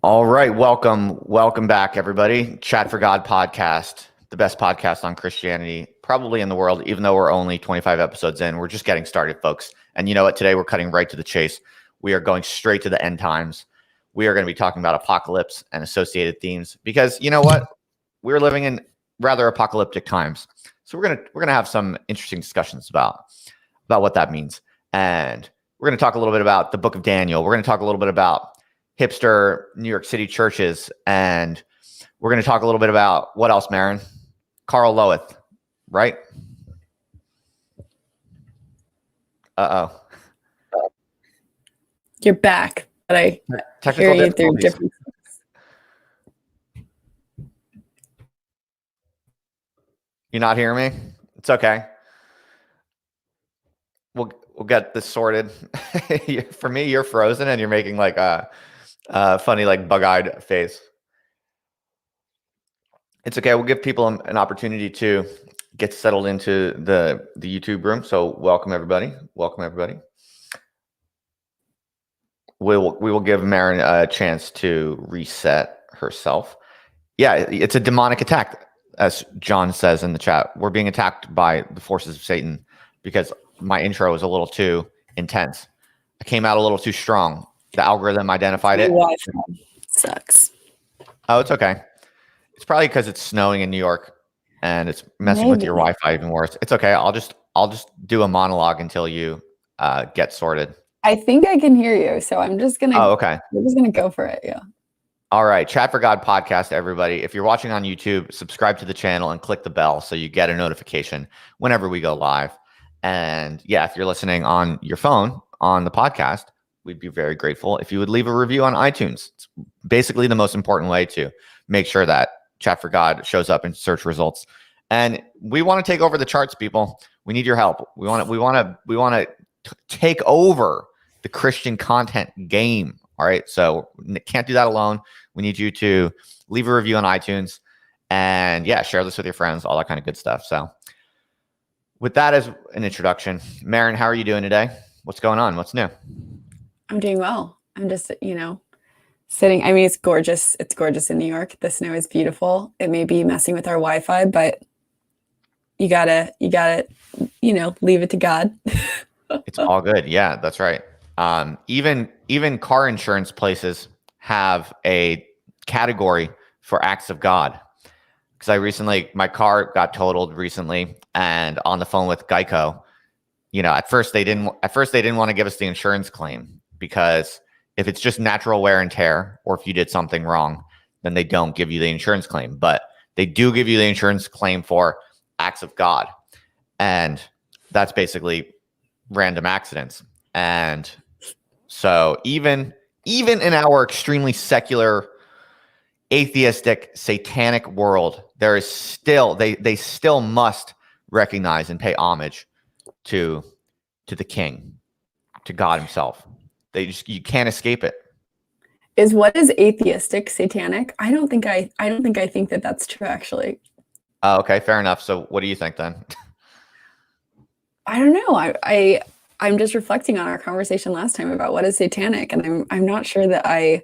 All right, welcome back, everybody. Chat for God podcast, the best podcast on Christianity, probably in the world, even though we're only 25 episodes in. We're just getting started, folks. And you know what? Today we're cutting right to the chase. We are going straight to the end times. We are going to be talking about apocalypse and associated themes because you know what? We're living in rather apocalyptic times. So we're gonna have some interesting discussions about what that means. And we're going to talk a little bit about the book of Daniel. We're going to talk a little bit about hipster New York City churches. And we're going to talk a little bit about what else, Maren? Carl Loweth, right? Uh-oh. You're back, but I hear you through different. You not hearing me? It's okay. We'll get this sorted. For me, you're frozen and you're making like a funny, like bug-eyed face. It's okay. We'll give people an opportunity to get settled into the YouTube room. So welcome everybody. Welcome everybody. We will give Maren a chance to reset herself. Yeah, it's a demonic attack, as John says in the chat. We're being attacked by the forces of Satan because my intro was a little too intense. I came out a little too strong. The algorithm identified it. Wi-Fi sucks. Oh, it's okay. It's probably because it's snowing in New York and it's messing with your Wi-Fi even worse. It's okay. I'll just do a monologue until you get sorted. I think I can hear you, so I'm just gonna. Oh, okay. I'm just gonna go for it. Yeah. All right, Chat for God podcast, everybody. If you're watching on YouTube, subscribe to the channel and click the bell so you get a notification whenever we go live. And yeah, if you're listening on your phone on the podcast, we'd be very grateful if you would leave a review on iTunes. It's basically the most important way to make sure that Chat for God shows up in search results. And we want to take over the charts, people. We need your help. We want to take over the Christian content game. All right. So can't do that alone. We need you to leave a review on iTunes and yeah, share this with your friends, all that kind of good stuff. So with that as an introduction, Maren, how are you doing today? What's going on? What's new? I'm doing well. I'm just, sitting. I mean, it's gorgeous. It's gorgeous in New York. The snow is beautiful. It may be messing with our Wi-Fi, but you gotta, leave it to God. It's all good. Yeah, that's right. Even car insurance places have a category for acts of God. Because my car got totaled recently, and on the phone with Geico, at first they didn't want to give us the insurance claim because if it's just natural wear and tear, or if you did something wrong, then they don't give you the insurance claim. But they do give you the insurance claim for acts of God, and that's basically random accidents. And so even in our extremely secular, atheistic, satanic world, there is still they still must recognize and pay homage to the King, to God himself. You can't escape it. What is atheistic satanic? I don't think I think that that's true, actually. Okay, fair enough. So what do you think then? I don't know. I'm just reflecting on our conversation last time about what is satanic, and I'm not sure that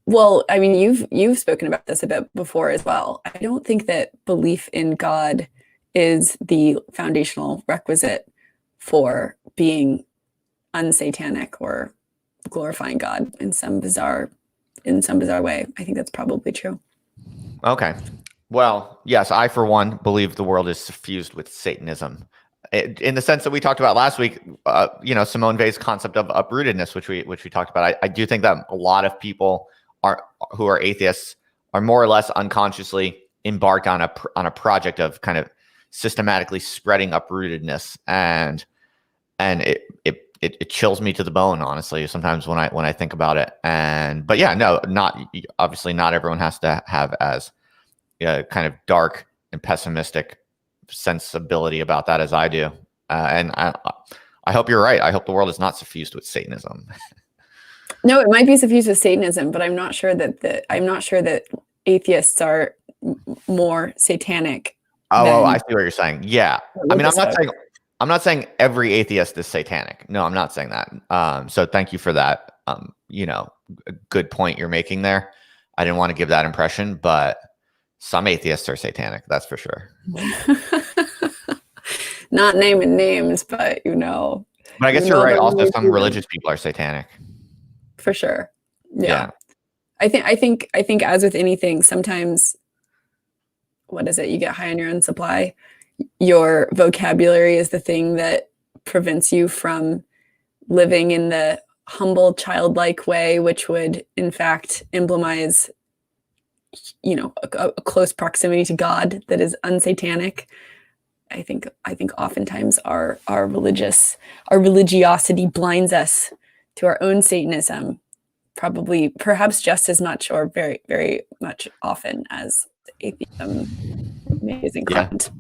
well, I mean, you've spoken about this a bit before as well. I don't think that belief in God is the foundational requisite for being unsatanic or glorifying God in some bizarre way. I think that's probably true. Okay. Well, yes, I for one believe the world is suffused with Satanism. In the sense that we talked about last week, Simone Weil's concept of uprootedness, which we talked about. I do think that a lot of people who are atheists are more or less unconsciously embarked on a project of kind of systematically spreading uprootedness, and it chills me to the bone, honestly, sometimes when I think about it. But yeah, no, obviously not everyone has to have as kind of dark and pessimistic sensibility about that as I do. And I hope you're right. I hope the world is not suffused with Satanism. No, it might be suffused with Satanism, but I'm not sure that atheists are more satanic. Oh, I see what you're saying. Yeah. I mean, I'm not saying every atheist is satanic. No, I'm not saying that. So thank you for that a good point you're making there. I didn't want to give that impression, but some atheists are satanic, that's for sure. Not naming names, but But I guess you're right. Also, some religious people are satanic. For sure. Yeah. I think as with anything, sometimes, what is it? You get high on your own supply. Your vocabulary is the thing that prevents you from living in the humble, childlike way, which would, in fact, emblemise, a close proximity to God that is unsatanic. I think oftentimes our religiosity blinds us to our own Satanism, perhaps just as much or very, very much often as atheism is inclined.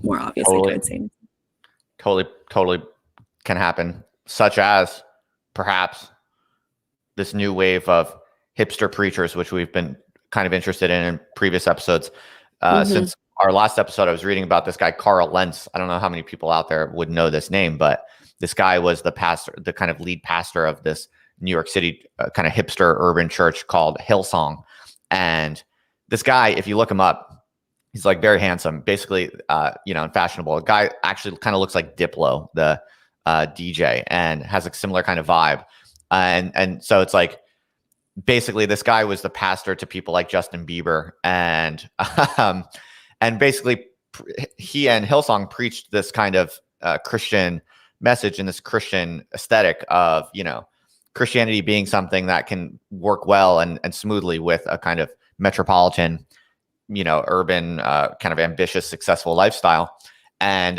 More obviously, I would say. Totally can happen, such as perhaps this new wave of hipster preachers, which we've been kind of interested in previous episodes. Since our last episode, I was reading about this guy, Carl Lentz. I don't know how many people out there would know this name, but this guy was the kind of lead pastor of this New York City kind of hipster urban church called Hillsong. And this guy, if you look him up, he's like very handsome, basically, and fashionable. A guy actually kind of looks like Diplo, the DJ, and has a similar kind of vibe. And so it's like, basically this guy was the pastor to people like Justin Bieber, and basically he and Hillsong preached this kind of Christian message and this Christian aesthetic of, Christianity being something that can work well and smoothly with a kind of metropolitan, urban, kind of ambitious, successful lifestyle. And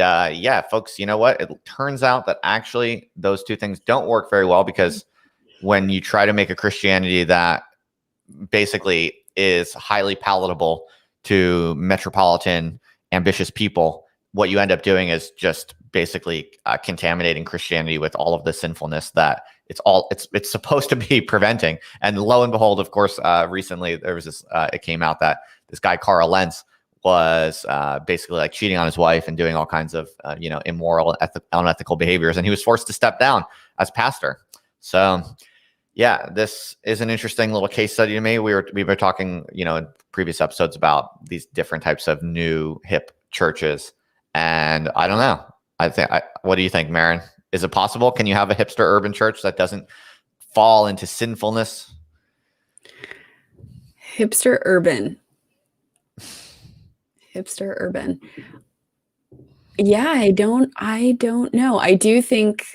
folks, you know what? It turns out that actually those two things don't work very well, because when you try to make a Christianity that basically is highly palatable to metropolitan, ambitious people, what you end up doing is just basically contaminating Christianity with all of the sinfulness that it's supposed to be preventing. And lo and behold, of course, recently there was this, it came out that this guy, Carl Lentz, was basically like cheating on his wife and doing all kinds of, immoral, unethical behaviors. And he was forced to step down as pastor. So yeah, this is an interesting little case study to me. We were talking, in previous episodes about these different types of new hip churches. And I don't know. What do you think, Maren? Is it possible? Can you have a hipster urban church that doesn't fall into sinfulness? Hipster urban. Yeah, I don't know. I do think,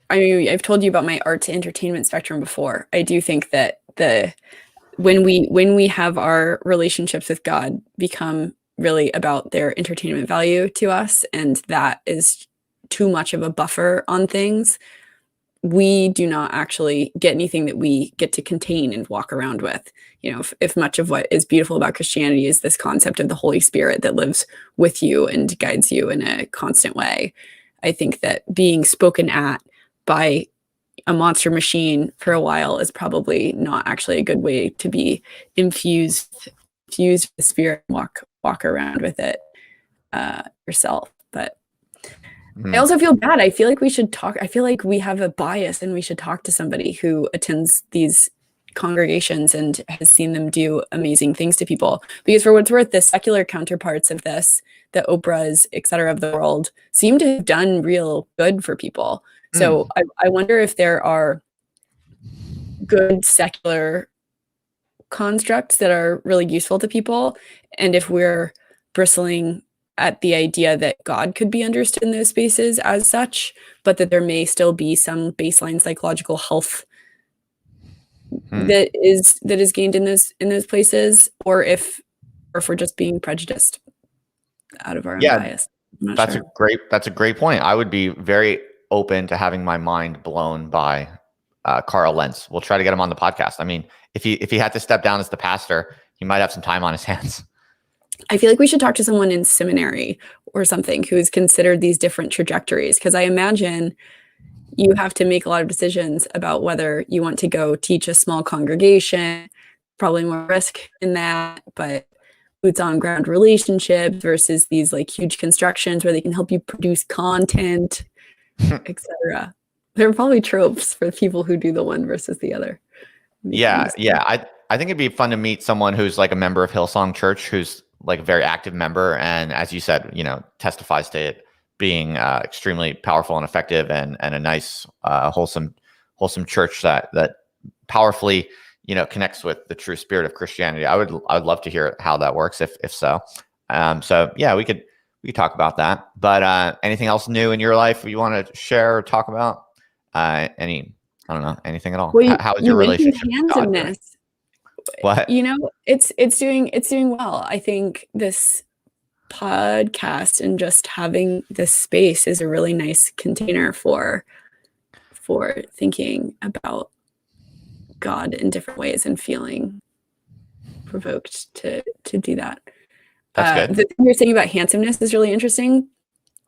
I've told you about my art to entertainment spectrum before. I do think that when we have our relationships with God become really about their entertainment value to us, and that is too much of a buffer on things, we do not actually get anything that we get to contain and walk around with. If much of what is beautiful about Christianity is this concept of the Holy Spirit that lives with you and guides you in a constant way, I think that being spoken at by a monster machine for a while is probably not actually a good way to be infused with the Spirit and walk around with it yourself. But I also feel bad. I feel like we should talk. I feel like we have a bias, and we should talk to somebody who attends these congregations and has seen them do amazing things to people. Because for what it's worth, the secular counterparts of this, the Oprahs, et cetera, of the world, seem to have done real good for people. So I wonder if there are good secular constructs that are really useful to people, and if we're bristling at the idea that God could be understood in those spaces as such, but that there may still be some baseline psychological health that is gained in those places, or if we're just being prejudiced out of our own bias. That's a great point. I would be very open to having my mind blown by Carl Lentz. We'll try to get him on the podcast. I mean, if he had to step down as the pastor, he might have some time on his hands. I feel like we should talk to someone in seminary or something who's considered these different trajectories, because I imagine you have to make a lot of decisions about whether you want to go teach a small congregation, probably more risk in that, but boots on ground relationships versus these like huge constructions where they can help you produce content, etc. There are probably tropes for people who do the one versus the other. Yeah, yeah. I think it'd be fun to meet someone who's like a member of Hillsong Church, who's like a very active member, and as you said, testifies to it being extremely powerful and effective, and a nice, wholesome church that powerfully connects with the true spirit of Christianity. I would love to hear how that works, if so. So yeah, we could talk about that. But anything else new in your life you want to share or talk about? I don't know, anything at all. Well, How is you your mentioned relationship with God doing? handsomeness. What? It's doing well. I think this podcast and just having this space is a really nice container for thinking about God in different ways and feeling provoked to do that. That's good. The thing you're saying about handsomeness is really interesting,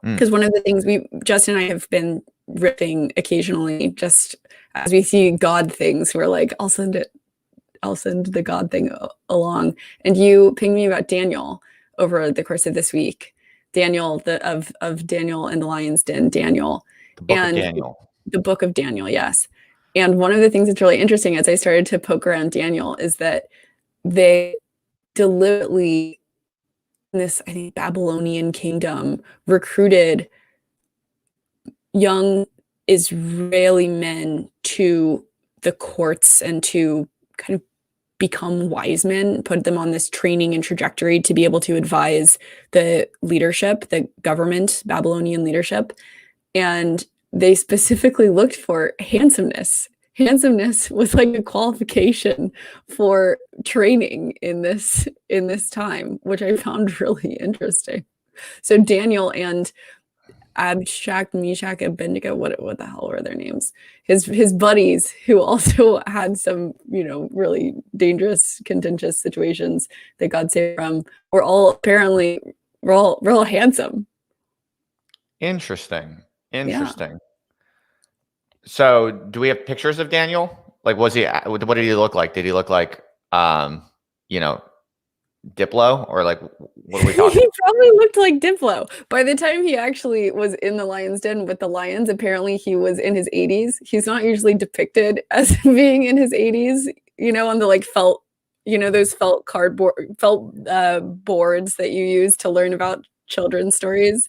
because Mm. one of the things Justin and I have been riffing occasionally, just as we see God things, we're like, I'll send the God thing along. And you pinged me about Daniel over the course of this week. Daniel, of Daniel and the Lion's Den, Daniel. The Book of And Daniel. the Book of Daniel, yes. And one of the things that's really interesting as I started to poke around Daniel is that they deliberately, in this, I think, Babylonian kingdom, recruited young Israeli men to the courts and to kind of become wise men, put them on this training and trajectory to be able to advise the leadership, the government, Babylonian leadership. And they specifically looked for handsomeness. Handsomeness was like a qualification for training in this time, which I found really interesting. So Daniel and Abshak, Meshach, Abednego, what the hell were their names? His buddies, who also had some, really dangerous, contentious situations that God saved from, were all real handsome. Interesting. Yeah. So, do we have pictures of Daniel? Like, what did he look like? Did he look like, you know, Diplo, or like, what are we talking? He probably looked like Diplo. By the time he actually was in the lion's den with the lions, apparently he was in his 80s. He's not usually depicted as being in his 80s, on the felt, those felt boards that you use to learn about children's stories.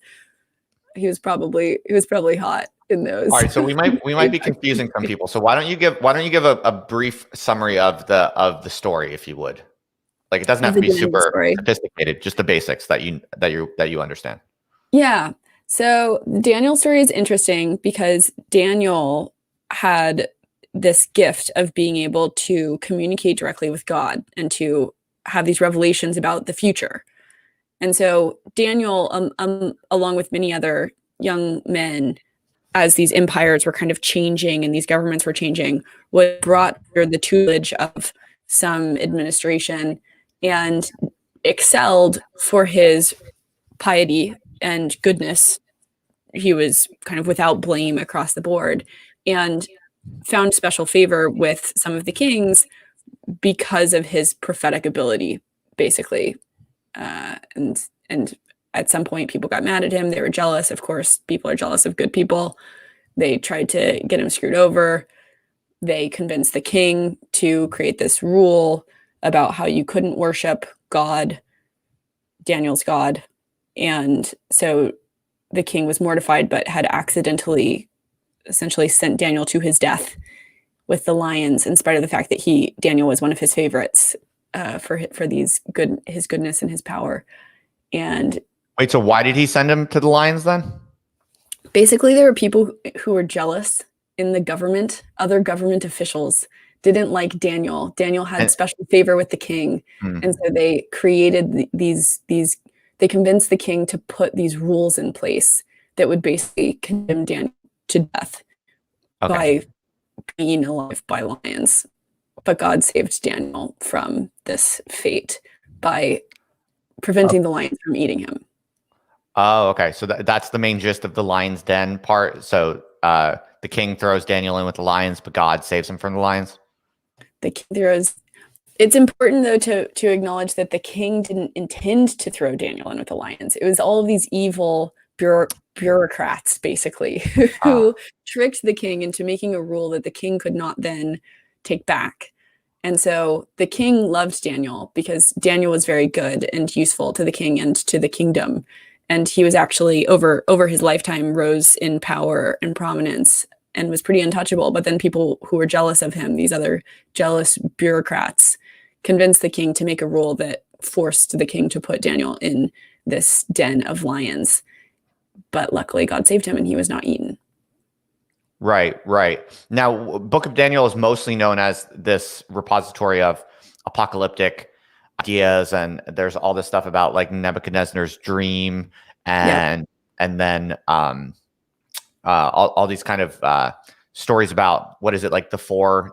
He was probably hot in those. All right, so we might be confusing some people. So why don't you give a brief summary of the story, if you would? Like, it doesn't have to be super sophisticated, just the basics that you understand. Yeah. So Daniel's story is interesting because Daniel had this gift of being able to communicate directly with God and to have these revelations about the future. And so Daniel, along with many other young men, as these empires were kind of changing and these governments were changing, was brought under the tutelage of some administration and excelled for his piety and goodness. He was kind of without blame across the board and found special favor with some of the kings because of his prophetic ability, basically. And at some point, people got mad at him. They were jealous. Of course, people are jealous of good people. They tried to get him screwed over. They convinced the king to create this rule about how you couldn't worship God, Daniel's God. And so the king was mortified, but had accidentally essentially sent Daniel to his death with the lions, in spite of the fact that Daniel was one of his favorites for his goodness and his power. And wait, so why did he send him to the lions then? Basically, there were people who were jealous in the government. Other government officials didn't like Daniel. Daniel had special favor with the king. And so they created these, they convinced the king to put these rules in place that would basically condemn Daniel to death by being alive by lions. But God saved Daniel from this fate by preventing the lions from eating him. Oh, okay. So that's the main gist of the lion's den part. So the king throws Daniel in with the lions, but God saves him from the lions. It's important, though, to acknowledge that the king didn't intend to throw Daniel in with the lions. It was all of these evil bureaucrats, basically, Ah, who tricked the king into making a rule that the king could not then take back. And so the king loved Daniel because Daniel was very good and useful to the king and to the kingdom. And he was actually over his lifetime rose in power and prominence and was pretty untouchable. But then people who were jealous of him, these other jealous bureaucrats, convinced the king to make a rule that forced the king to put Daniel in this den of lions. But luckily, God saved him and he was not eaten. right, right. Now, Book of Daniel is mostly known as this repository of apocalyptic ideas, and there's all this stuff about like Nebuchadnezzar's dream, Yep. and then all these kind of stories about what is it like the four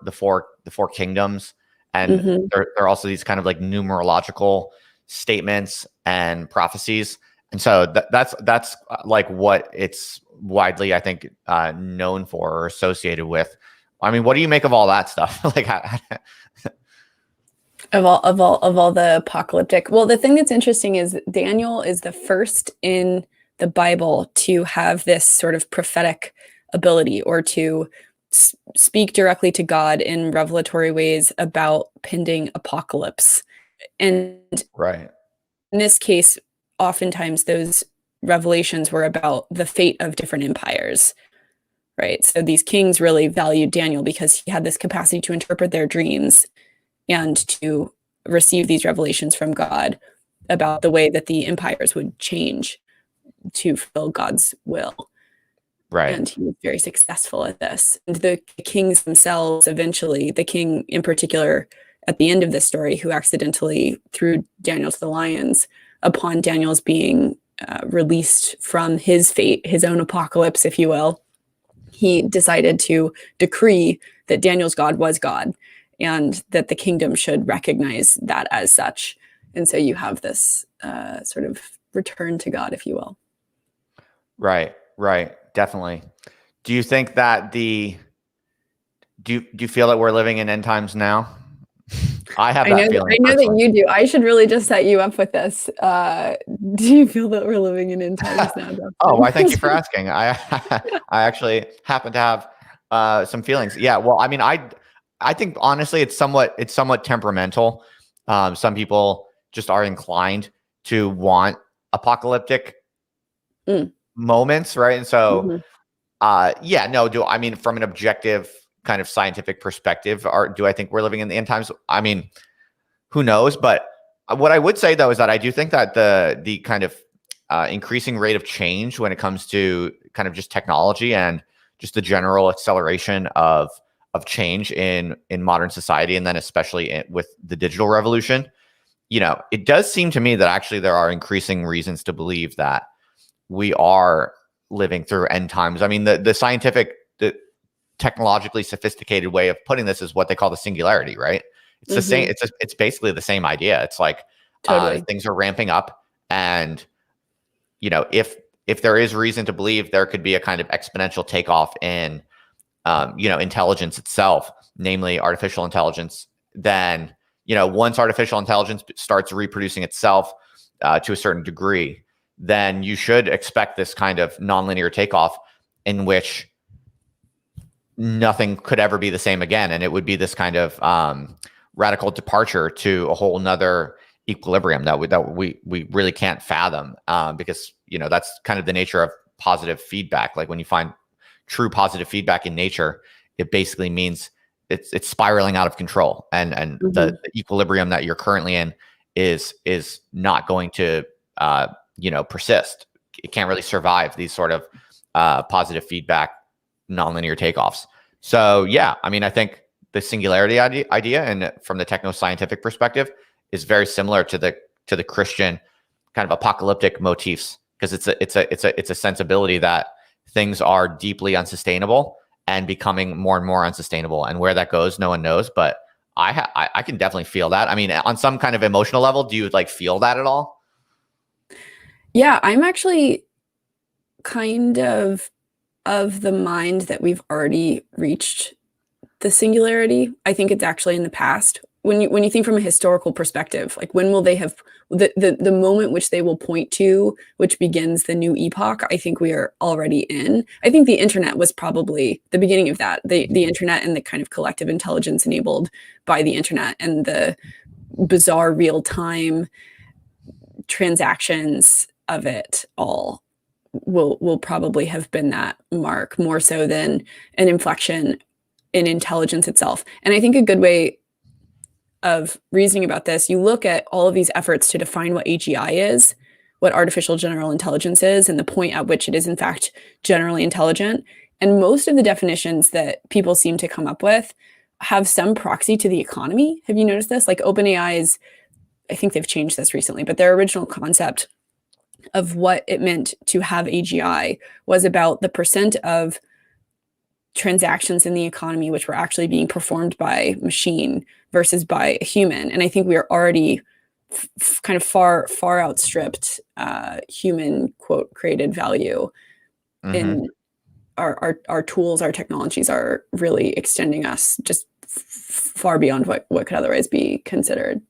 kingdoms, and Mm-hmm. there are also these kind of like numerological statements and prophecies, and so that's like what it's widely, I think, known for or associated with. I mean, what do you make of all that stuff? Like, Of all the apocalyptic. Well, the thing that's interesting is Daniel is the first in the Bible to have this sort of prophetic ability or to speak directly to God in revelatory ways about pending apocalypse. And right, in this case, oftentimes those revelations were about the fate of different empires, right? So these kings really valued Daniel because he had this capacity to interpret their dreams and to receive these revelations from God about the way that the empires would change to fulfill God's will. right, And he was very successful at this. And the kings themselves, eventually, the king in particular, at the end of this story, who accidentally threw Daniel to the lions, upon Daniel's being released from his fate, his own apocalypse, if you will, he decided to decree that Daniel's God was God and that the kingdom should recognize that as such. And so you have this sort of return to God, if you will. right, right. Definitely. Do you think that do you feel that we're living in end times now? I have that I feeling know that personally. you do. I should really just set you up with this. Do you feel that we're living in end times now, Oh, why? Thank you for Justin? asking. I actually happen to have some feelings. Yeah. Well, I mean, I think honestly, it's somewhat temperamental. Some people just are inclined to want apocalyptic Mm, moments, right? And so, mhm. yeah, no. Do I mean from an objective kind of scientific perspective, or do I think we're living in the end times? I mean, who knows? But what I would say though is that I do think that the kind of increasing rate of change when it comes to kind of just technology and just the general acceleration of change in modern society, and then especially with the digital revolution, you know, it does seem to me that actually there are increasing reasons to believe that we are living through end times. I mean, the scientific, the technologically sophisticated way of putting this is what they call the singularity, right? It's the same. Mhm. It's basically the same idea. It's like Totally. things are ramping up, and you know, if there is reason to believe there could be a kind of exponential takeoff in you know, intelligence itself, namely artificial intelligence, then you know, once artificial intelligence starts reproducing itself to a certain degree, then you should expect this kind of nonlinear takeoff in which nothing could ever be the same again, and it would be this kind of radical departure to a whole nother equilibrium that we really can't fathom, because you know that's kind of the nature of positive feedback. Like when you find true positive feedback in nature, it basically means it's spiraling out of control, and Mhm. the equilibrium that you're currently in is not going to you know, persist. It can't really survive these sort of positive feedback nonlinear takeoffs. So yeah, I mean, I think the singularity idea, and from the techno scientific perspective, is very similar to the Christian kind of apocalyptic motifs, because it's a sensibility that things are deeply unsustainable and becoming more and more unsustainable, and where that goes, no one knows. But I can definitely feel that. I mean, on some kind of emotional level, do you like feel that at all? Yeah, I'm actually kind of the mind that we've already reached the singularity. I think it's actually in the past. when you think from a historical perspective, like when will they have the moment which they will point to, which begins the new epoch? I think we are already in. I think the internet was probably the beginning of that. The internet and the kind of collective intelligence enabled by the internet and the bizarre real time transactions of it all will probably have been that mark, more so than an inflection in intelligence itself. And I think a good way of reasoning about this, you look at all of these efforts to define what AGI is, what artificial general intelligence is, and the point at which it is in fact generally intelligent. And most of the definitions that people seem to come up with have some proxy to the economy. Have you noticed this? Like OpenAI's, I think they've changed this recently, but their original concept of what it meant to have AGI was about the percent of transactions in the economy which were actually being performed by machine versus by a human. And I think we are already kind of far outstripped human quote created value in our tools. Our technologies are really extending us just far beyond what could otherwise be considered.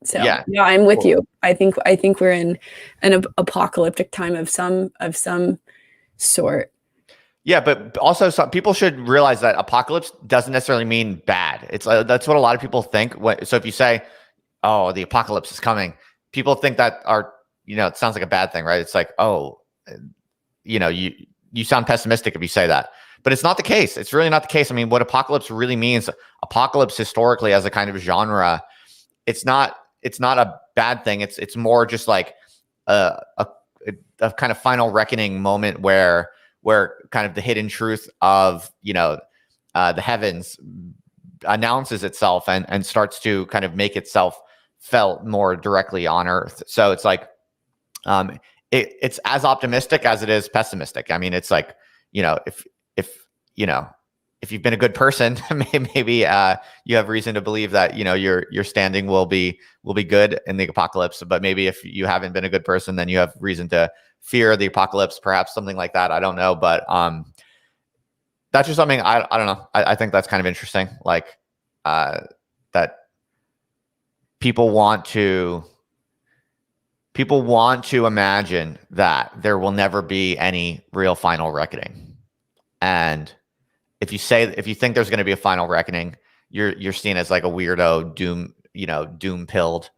So yeah, I'm with you. I think we're in an apocalyptic time of some sort. Yeah, but also some people should realize that apocalypse doesn't necessarily mean bad. It's that's what a lot of people think. So if you say, "Oh, the apocalypse is coming," people think that it sounds like a bad thing, right? It's like, oh, you sound pessimistic if you say that, but it's not the case. It's really not the case. I mean, what apocalypse really means, apocalypse historically as a kind of genre, it's not a bad thing. It's more just like a kind of final reckoning moment where kind of the hidden truth of the heavens announces itself and starts to kind of make itself felt more directly on Earth. So it's like it's as optimistic as it is pessimistic. I mean, it's like if you've been a good person, maybe you have reason to believe that your standing will be good in the apocalypse. But maybe if you haven't been a good person, then you have reason to fear the apocalypse, perhaps something like that. I don't know, but that's just something I don't know. I think that's kind of interesting, like that people want to imagine that there will never be any real final reckoning. And if you think there's going to be a final reckoning, you're seen as like a weirdo, doom-pilled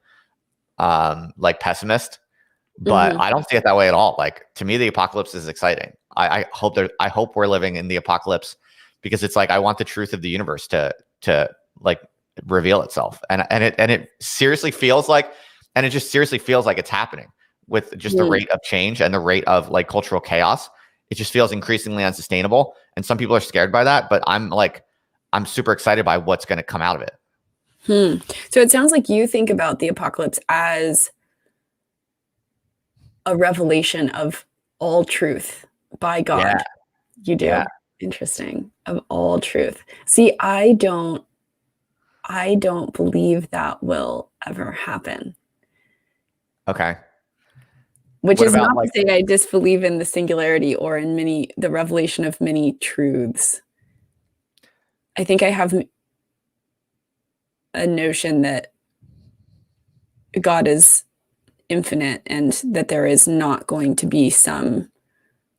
like pessimist. But I don't see it that way at all. Like, to me, the apocalypse is exciting. I hope we're living in the apocalypse, because it's like I want the truth of the universe to like reveal itself, and it seriously feels like, and it just seriously feels like it's happening with just the rate of change and the rate of like cultural chaos. It just feels increasingly unsustainable, and some people are scared by that. But I'm super excited by what's going to come out of it. So it sounds like you think about the apocalypse as a revelation of all truth by God. Yeah. You do. Yeah. Interesting. Of all truth. See, I don't believe that will ever happen. Okay. Which is not to say I disbelieve in the singularity or in the revelation of many truths. I think I have a notion that God is infinite and that there is not going to be some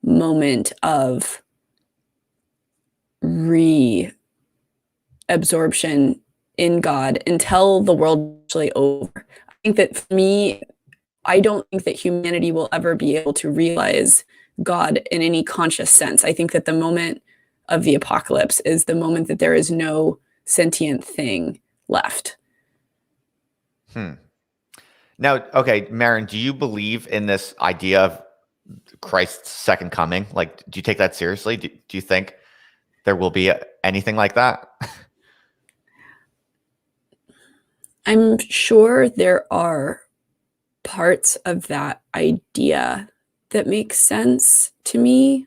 moment of reabsorption in God until the world is actually over. I think that for me, I don't think that humanity will ever be able to realize God in any conscious sense. I think that the moment of the apocalypse is the moment that there is no sentient thing left. Now, okay, Maren, do you believe in this idea of Christ's second coming? Like, do you take that seriously? Do you think there will be anything like that? I'm sure there are parts of that idea that make sense to me.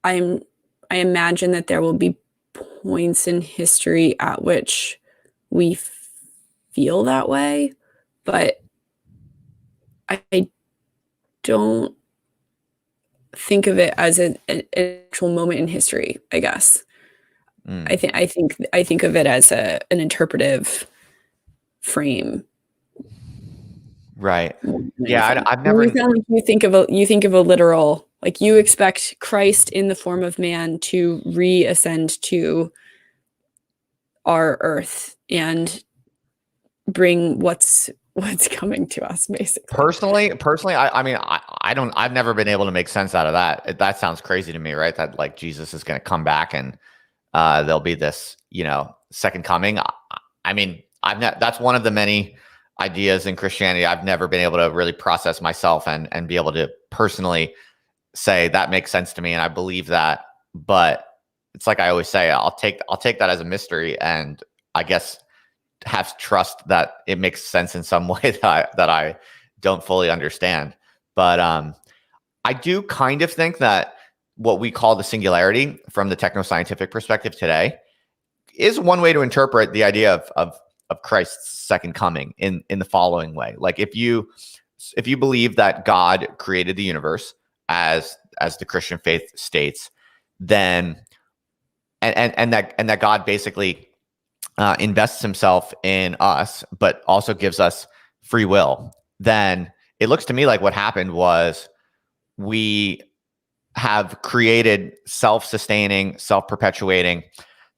I imagine that there will be points in history at which we feel that way, but I don't think of it as an actual moment in history, I guess. I think of it as an interpretive frame. Right. Yeah, Anything. I've never. You sound like you think of a literal, like you expect Christ in the form of man to reascend to our earth and bring what's coming to us, basically. Personally, I mean, I don't. I've never been able to make sense out of that. That sounds crazy to me, right? That like Jesus is going to come back and there'll be this, second coming. I mean, I've not. That's one of the many ideas in Christianity I've never been able to really process myself and be able to personally say that makes sense to me, and I believe that. But it's like I always say, I'll take that as a mystery, and I guess have trust that it makes sense in some way that I don't fully understand. But I do kind of think that what we call the singularity from the technoscientific perspective today is one way to interpret the idea of Christ's second coming in the following way. Like if you believe that God created the universe as the Christian faith states, then and that God basically invests himself in us, but also gives us free will, then it looks to me like what happened was we have created self-sustaining, self-perpetuating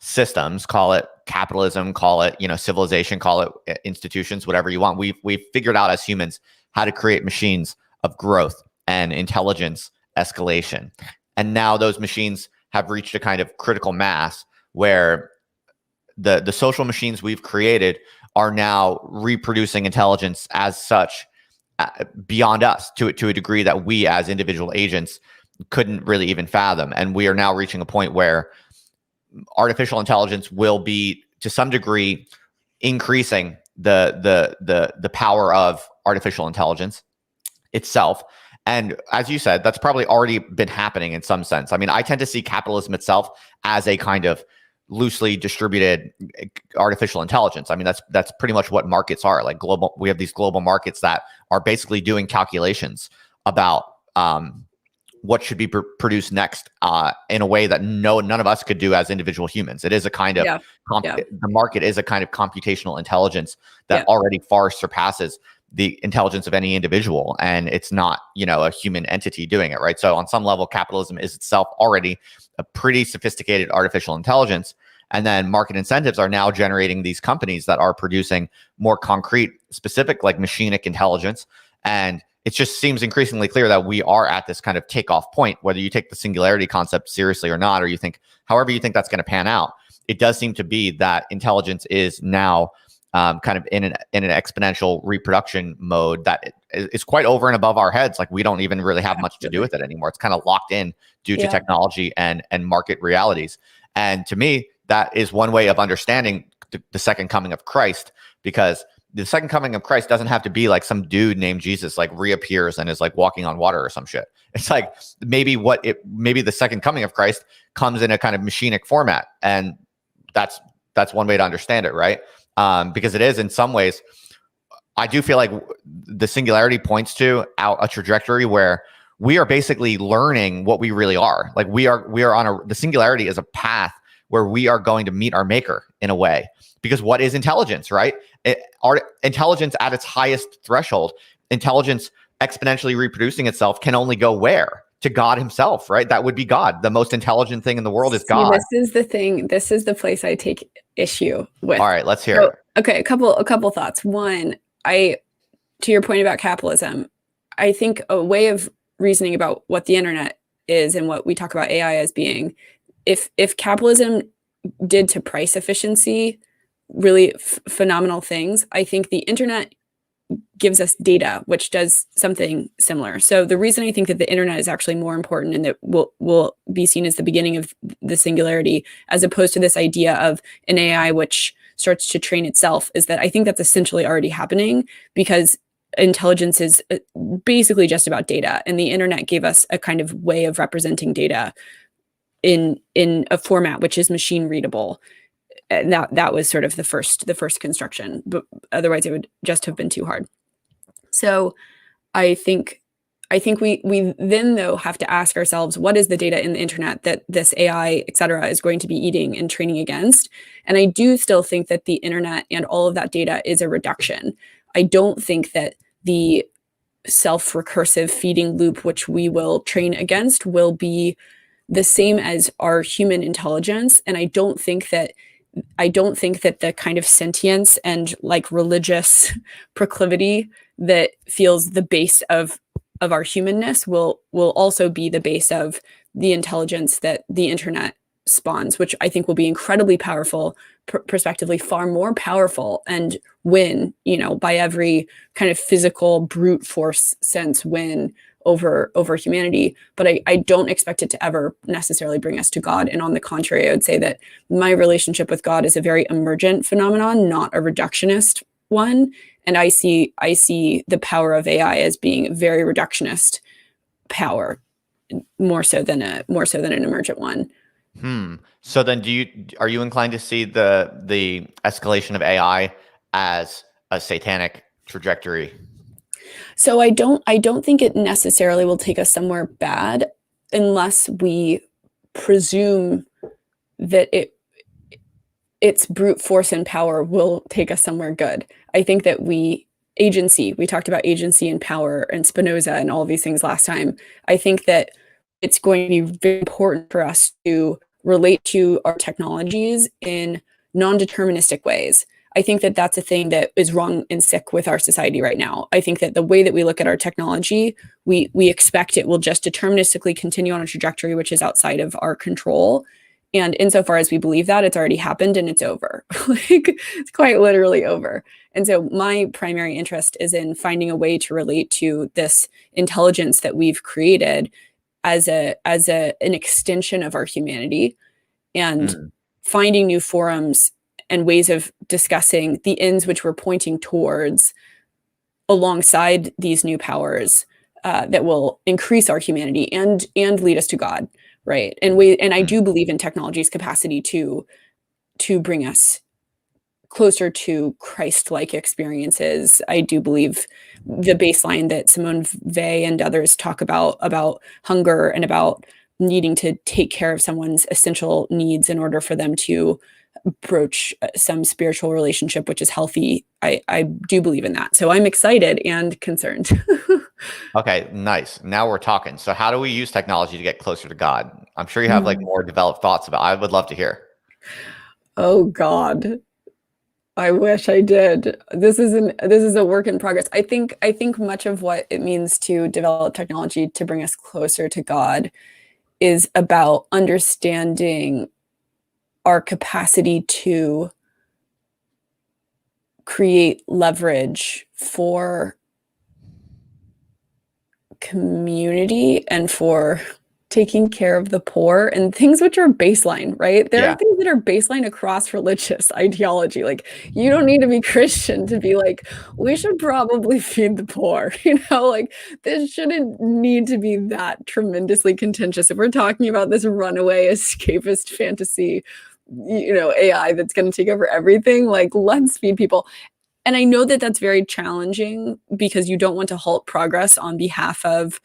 systems, call it capitalism, call it, civilization, call it institutions, whatever you want. We've figured out as humans how to create machines of growth and intelligence escalation. And now those machines have reached a kind of critical mass where the social machines we've created are now reproducing intelligence as such beyond us to a degree that we as individual agents couldn't really even fathom. And we are now reaching a point where artificial intelligence will be to some degree increasing the power of artificial intelligence itself. And as you said, that's probably already been happening in some sense. I mean, I tend to see capitalism itself as a kind of loosely distributed artificial intelligence. I mean, that's pretty much what markets are. Like we have these global markets that are basically doing calculations about what should be produced next in a way that none of us could do as individual humans. It is a kind of the market is a kind of computational intelligence that already far surpasses the intelligence of any individual, and it's not a human entity doing it, right? So on some level, capitalism is itself already a pretty sophisticated artificial intelligence, and then market incentives are now generating these companies that are producing more concrete, specific, like machinic intelligence. And it just seems increasingly clear that we are at this kind of takeoff point, whether you take the singularity concept seriously or not, or you think however you think that's going to pan out. It does seem to be that intelligence is now kind of in an exponential reproduction mode that is quite over and above our heads. Like we don't even really have much to do with it anymore. It's kind of locked in due to technology and market realities. And to me, that is one way of understanding the second coming of Christ, because the second coming of Christ doesn't have to be like some dude named Jesus like reappears and is like walking on water or some shit. It's like maybe the second coming of Christ comes in a kind of machinic format, and that's one way to understand it, right? Because it is in some ways, I do feel like the singularity points to a trajectory where we are basically learning what we really are. Like we are on the singularity is a path where we are going to meet our maker in a way. Because what is intelligence, right? Intelligence at its highest threshold, intelligence exponentially reproducing itself can only go where? To God himself, right? That would be God. The most intelligent thing in the world is God. This is the thing. This is the place I take issue with. All right, let's hear it. Okay, a couple thoughts. One, to your point about capitalism, I think a way of reasoning about what the internet is and what we talk about AI as being, if capitalism did to price efficiency really phenomenal things, I think the internet gives us data, which does something similar. So the reason I think that the internet is actually more important and that will be seen as the beginning of the singularity, as opposed to this idea of an AI which starts to train itself, is that I think that's essentially already happening, because intelligence is basically just about data, and the internet gave us a kind of way of representing data in a format which is machine readable. And that was sort of the first construction, but otherwise it would just have been too hard. So I think I think we then though have to ask ourselves, what is the data in the internet that this AI, et cetera, is going to be eating and training against? And I do still think that the internet and all of that data is a reduction. I don't think that the self-recursive feeding loop, which we will train against, will be the same as our human intelligence. And I don't think that the kind of sentience and like religious proclivity that feels the base of our humanness will also be the base of the intelligence that the internet spawns, which I think will be incredibly powerful, prospectively far more powerful, and win, by every kind of physical brute force sense, win over humanity. But I don't expect it to ever necessarily bring us to God. And on the contrary, I would say that my relationship with God is a very emergent phenomenon, not a reductionist one. And I see the power of AI as being very reductionist power, more so than an emergent one. So then are you inclined to see the escalation of AI as a satanic trajectory? So I don't think it necessarily will take us somewhere bad unless we presume that its brute force and power will take us somewhere good. I think that we talked about agency and power and Spinoza and all of these things last time. I think that it's going to be very important for us to relate to our technologies in non-deterministic ways. I think that that's a thing that is wrong and sick with our society right now. I think that the way that we look at our technology, we expect it will just deterministically continue on a trajectory which is outside of our control. And insofar as we believe that, it's already happened and it's over. Like, it's quite literally over. And so my primary interest is in finding a way to relate to this intelligence that we've created as an extension of our humanity, and finding new forums and ways of discussing the ends which we're pointing towards alongside these new powers that will increase our humanity and lead us to God, right? And I do believe in technology's capacity to bring us closer to Christ-like experiences. I do believe the baseline that Simone Weil and others talk about hunger and about needing to take care of someone's essential needs in order for them to approach some spiritual relationship which is healthy. I do believe in that. So I'm excited and concerned. Okay, nice. Now we're talking. So how do we use technology to get closer to God? I'm sure you have like more developed thoughts about it. I would love to hear. Oh God. I wish I did. This is a work in progress. I think much of what it means to develop technology to bring us closer to God is about understanding our capacity to create leverage for community and for taking care of the poor and things which are baseline, right? There are things that are baseline across religious ideology. Like, you don't need to be Christian to be like, we should probably feed the poor, like this shouldn't need to be that tremendously contentious. If we're talking about this runaway escapist fantasy, AI that's going to take over everything, like, let's feed people. And I know that that's very challenging because you don't want to halt progress on behalf of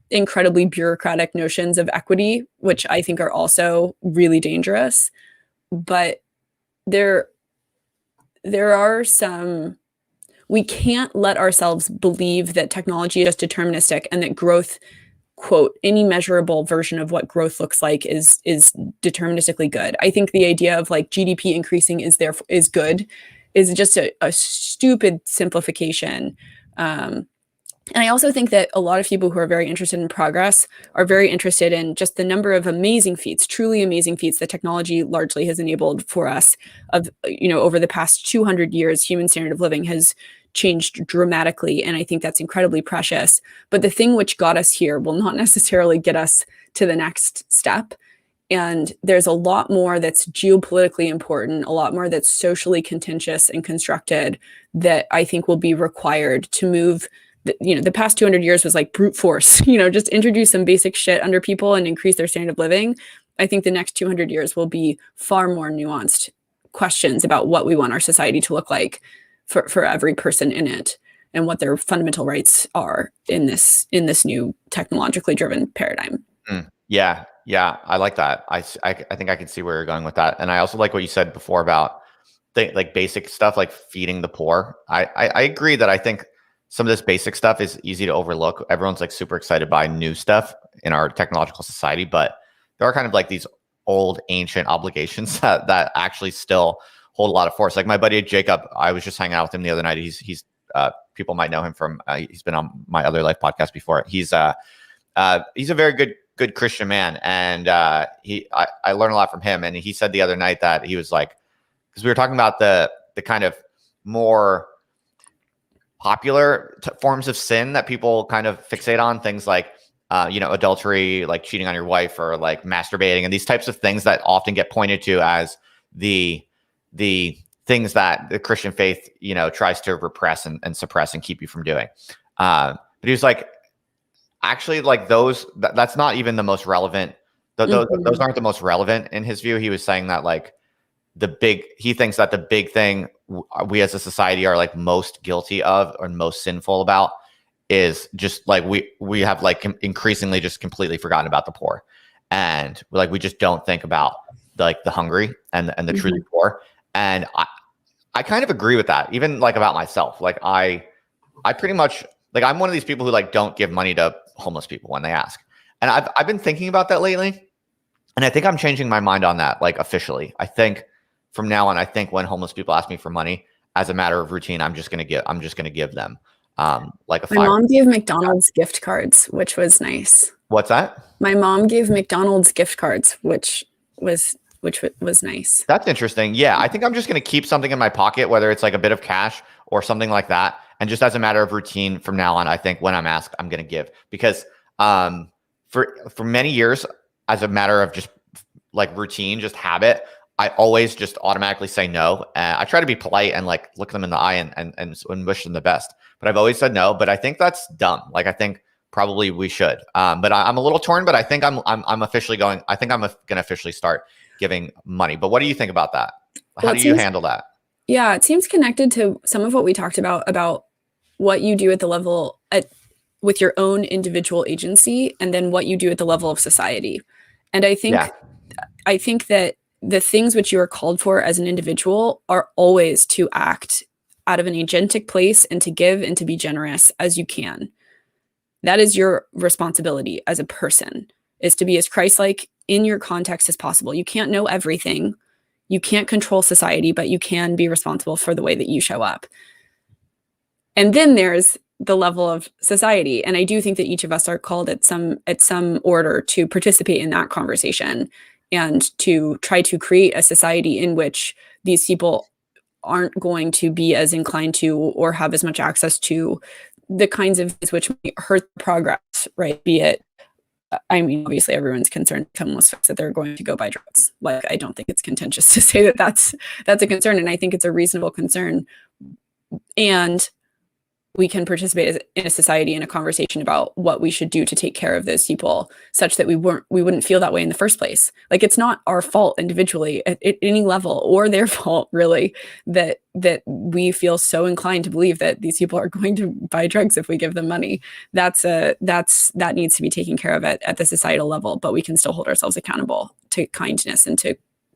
incredibly bureaucratic notions of equity, which I think are also really dangerous. But there are some, we can't let ourselves believe that technology is deterministic and that growth, quote, any measurable version of what growth looks like is deterministically good. I think the idea of like GDP increasing is good is just a stupid simplification. And I also think that a lot of people who are very interested in progress are very interested in just the number of amazing feats, truly amazing feats that technology largely has enabled for us. Over the past 200 years, human standard of living has changed dramatically. And I think that's incredibly precious. But the thing which got us here will not necessarily get us to the next step. And there's a lot more that's geopolitically important, a lot more that's socially contentious and constructed that I think will be required to move. The past 200 years was like brute force, just introduce some basic shit under people and increase their standard of living. I think the next 200 years will be far more nuanced questions about what we want our society to look like for every person in it. and what their fundamental rights are in this new technologically driven paradigm. Yeah, I like that. I think I can see where you're going with that, and I also like what you said before about like basic stuff like feeding the poor. I agree that I think some of this basic stuff is easy to overlook. Everyone's like super excited by new stuff in our technological society, but there are kind of like these old ancient obligations that actually still hold a lot of force. Like my buddy Jacob, I was just hanging out with him the other night. He's people might know him from he's been on my Other Life podcast before. He's a very good Christian man, and I learned a lot from him. And he said the other night that he was like, because we were talking about the kind of more popular forms of sin that people kind of fixate on, things like adultery, like cheating on your wife, or like masturbating, and these types of things that often get pointed to as the things that the Christian faith tries to repress and suppress and keep you from doing. But he was like, actually, like that's not even the most relevant. Those aren't the most relevant in his view. He was saying that like he thinks that the big thing we as a society are like most guilty of or most sinful about is just like we have like increasingly just completely forgotten about the poor, and like we just don't think about like the hungry and the truly poor. And I kind of agree with that, even like about myself. Like I pretty much like I'm one of these people who like don't give money to homeless people when they ask, and I've been thinking about that lately, and I think I'm changing my mind on that, like officially. I think from now on, I think when homeless people ask me for money, as a matter of routine, I'm just gonna give them like a. My mom gave McDonald's gift cards, which was nice. What's that? My mom gave McDonald's gift cards, which was nice. That's interesting. Yeah, I think I'm just gonna keep something in my pocket, whether it's like a bit of cash or something like that, and just as a matter of routine from now on, I think when I'm asked, I'm gonna give, because for many years, as a matter of just like routine, just habit, I always just automatically say no. I try to be polite and like look them in the eye and wish them the best. But I've always said no. But I think that's dumb. Like I think probably we should. But I'm a little torn. But I think I'm officially going. I think I'm going to officially start giving money. But what do you think about that? How do you handle that? Yeah, it seems connected to some of what we talked about what you do at the level with your own individual agency, and then what you do at the level of society. And I think that the things which you are called for as an individual are always to act out of an agentic place and to give and to be generous as you can. That is your responsibility as a person, is to be as Christ-like in your context as possible. You can't know everything. You can't control society, but you can be responsible for the way that you show up. And then there's the level of society. And I do think that each of us are called at some order to participate in that conversation and to try to create a society in which these people aren't going to be as inclined to or have as much access to the kinds of things which might hurt progress, right? Be it, I mean, obviously everyone's concerned with homeless folks that they're going to go buy drugs. Like, I don't think it's contentious to say that that's a concern. And I think it's a reasonable concern. And we can participate in a society in a conversation about what we should do to take care of those people, such that we wouldn't feel that way in the first place. Like, it's not our fault individually at any level, or their fault really, that we feel so inclined to believe that these people are going to buy drugs if we give them money. That needs to be taken care of at the societal level, but we can still hold ourselves accountable to kindness and to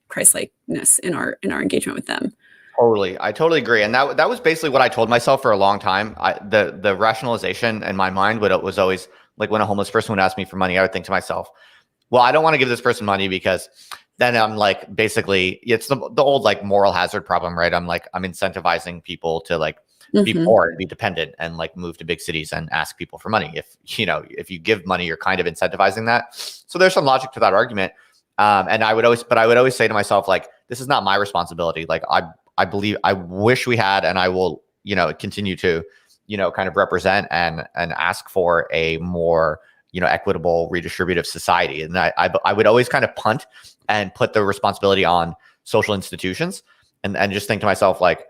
Christ-likeness in our engagement with them. Totally. I totally agree. And that was basically what I told myself for a long time. The rationalization in my mind was always like, when a homeless person would ask me for money, I would think to myself, well, I don't want to give this person money because then I'm like, basically it's the old like moral hazard problem, right? I'm incentivizing people to like be poor and be dependent and like move to big cities and ask people for money. If you give money, you're kind of incentivizing that. So there's some logic to that argument. And I would always say to myself, like, this is not my responsibility. Like I wish we had, and I will, continue to, kind of represent and ask for a more, equitable, redistributive society. And I would always kind of punt and put the responsibility on social institutions and just think to myself, like,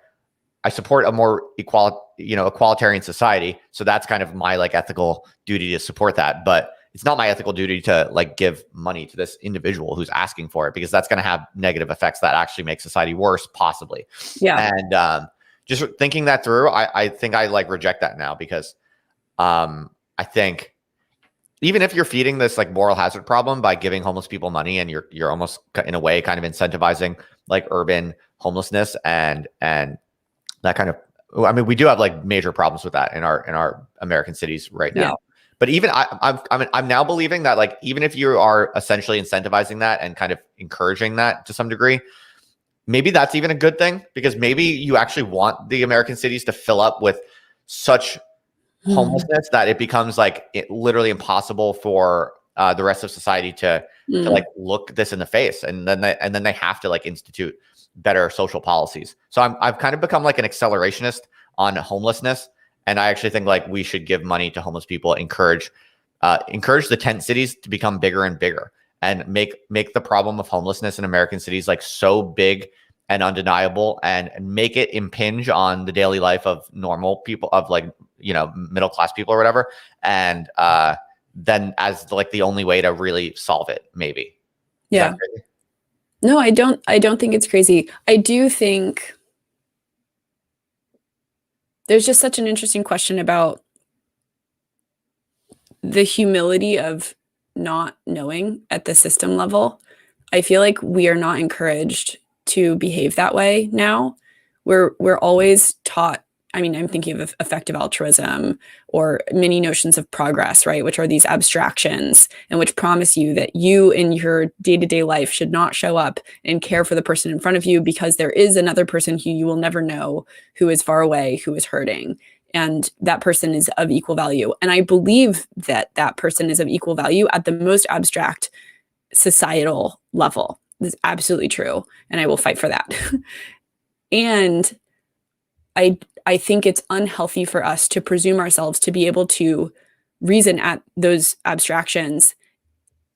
I support a more equalitarian society. So that's kind of my like ethical duty to support that. But it's not my ethical duty to like give money to this individual who's asking for it, because that's going to have negative effects that actually make society worse, possibly. Yeah. And just thinking that through, I think I like reject that now because I think even if you're feeding this like moral hazard problem by giving homeless people money and you're almost in a way kind of incentivizing like urban homelessness and that kind of, I mean, we do have like major problems with that in our American cities right now. Yeah. But even I'm now believing that like even if you are essentially incentivizing that and kind of encouraging that to some degree, maybe that's even a good thing because maybe you actually want the American cities to fill up with such homelessness that it becomes like literally impossible for the rest of society to like look this in the face, and then they have to like institute better social policies. So I've kind of become like an accelerationist on homelessness, and I actually think like we should give money to homeless people, encourage the tent cities to become bigger and bigger, and make the problem of homelessness in American cities like so big and undeniable, and make it impinge on the daily life of normal people, of like, you know, middle class people or whatever, and then as like the only way to really solve it, maybe. Yeah. No, I don't think it's crazy. I do think there's just such an interesting question about the humility of not knowing at the system level. I feel like we are not encouraged to behave that way now. We're always taught, I mean, I'm thinking of effective altruism or many notions of progress, right? Which are these abstractions and which promise you that you in your day-to-day life should not show up and care for the person in front of you because there is another person who you will never know, who is far away, who is hurting. And that person is of equal value. And I believe that that person is of equal value at the most abstract societal level. This is absolutely true. And I will fight for that. And I think it's unhealthy for us to presume ourselves to be able to reason at those abstractions